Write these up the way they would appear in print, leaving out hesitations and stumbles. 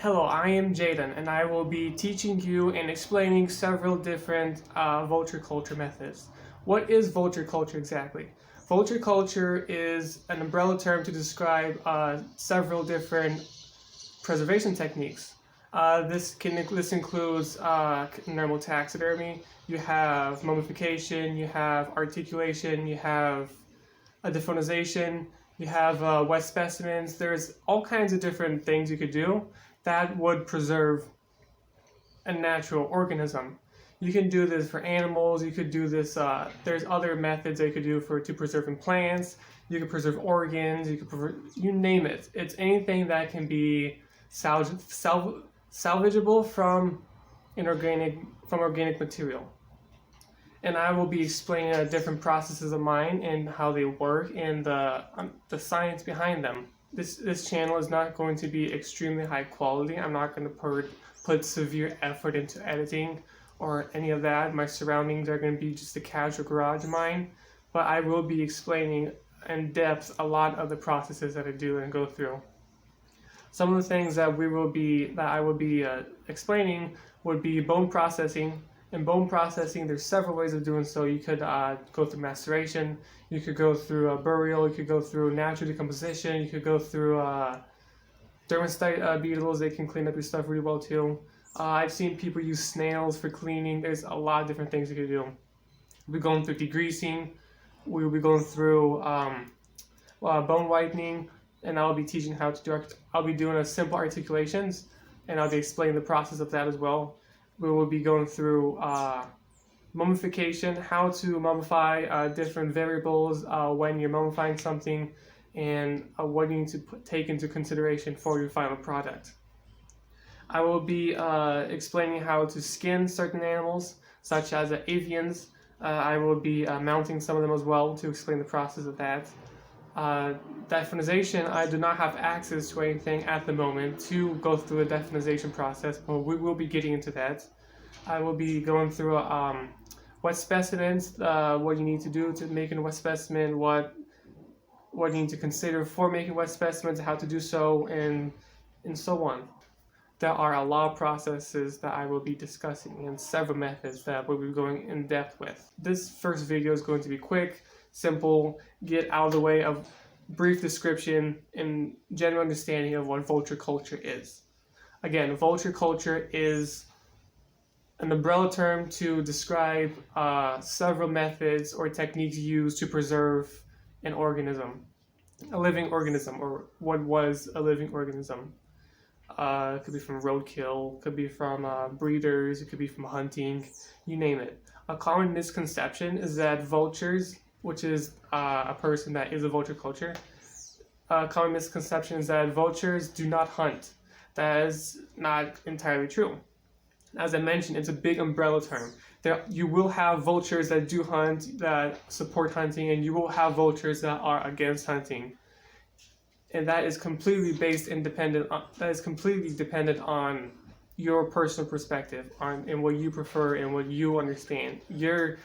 Hello, I am Jaden, and I will be teaching you and explaining several different vulture culture methods. What is vulture culture exactly? Vulture culture is an umbrella term to describe several different preservation techniques. This includes normal taxidermy. You have mummification. You have articulation. You have dephonization. You have wet specimens. There's all kinds of different things you could do that would preserve a natural organism. You can do this for animals. You could do this. There's other methods that you could do to preserving plants. You could preserve organs. You name it. It's anything that can be salvageable from organic material. And I will be explaining different processes of mine and how they work and the science behind them. This channel is not going to be extremely high quality. I'm not going to put severe effort into editing or any of that. My surroundings are going to be just a casual garage mine, but I will be explaining in depth a lot of the processes that I do and go through. Some of the things that I will be explaining would be bone processing. In bone processing, there's several ways of doing so. You could go through maceration, you could go through burial, you could go through natural decomposition, you could go through dermestite beetles. They can clean up your stuff really well too. I've seen people use snails for cleaning. There's a lot of different things you could do. We'll be going through degreasing, we'll be going through bone whitening, and I'll be teaching how to do. I'll be doing a simple articulations, and I'll be explaining the process of that as well. We will be going through mummification, how to mummify, different variables when you're mummifying something, and what you need to take into consideration for your final product. I will be explaining how to skin certain animals, such as avians. I will be mounting some of them as well to explain the process of that. Dephonization, I do not have access to anything at the moment to go through the dephonization process, but we will be getting into that. I will be going through wet specimens, what you need to do to make a wet specimen, what you need to consider for making wet specimens, how to do so, and so on. There are a lot of processes that I will be discussing and several methods that we'll be going in depth with. This first video is going to be quick, simple, get out of the way of brief description and general understanding of what vulture culture is. Again, vulture culture is an umbrella term to describe several methods or techniques used to preserve an organism, a living organism, or what was a living organism. It could be from roadkill, could be from breeders, it could be from hunting, you name it. A common misconception is that vultures, which is a person that is a vulture culture, a common misconception is that vultures do not hunt. That is not entirely true. As I mentioned, it's a big umbrella term. You will have vultures that do hunt, that support hunting, and you will have vultures that are against hunting. And that is completely dependent on your personal perspective, and what you prefer and what you understand. Your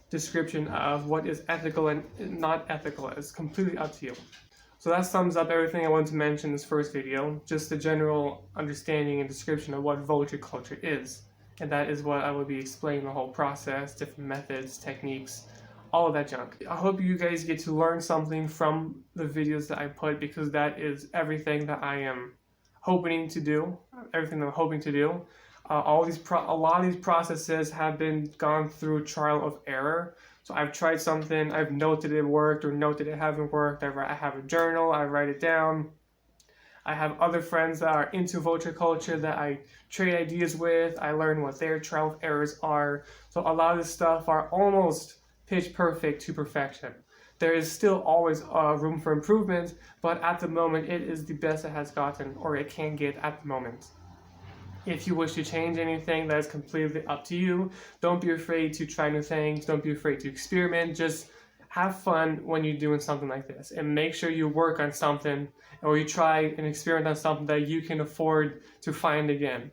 description of what is ethical and not ethical is completely up to you. So that sums up everything I wanted to mention in this first video, just a general understanding and description of what vulture culture is. And that is what I will be explaining, the whole process, different methods, techniques, all of that junk. I hope you guys get to learn something from the videos that I put, because that is everything that I am hoping to do, a lot of these processes have been gone through trial of error. So I've tried something, I've noted it worked or noted it hasn't worked. I have a journal, I write it down. I have other friends that are into vulture culture that I trade ideas with. I learn what their trial of errors are. So a lot of this stuff are almost pitch perfect to perfection. There is still always room for improvement, but at the moment it is the best it has gotten, or it can get at the moment. If you wish to change anything, that is completely up to you. Don't be afraid to try new things. Don't be afraid to experiment. Just have fun when you're doing something like this, and make sure you work on something, or you try and experiment on something that you can afford to find again.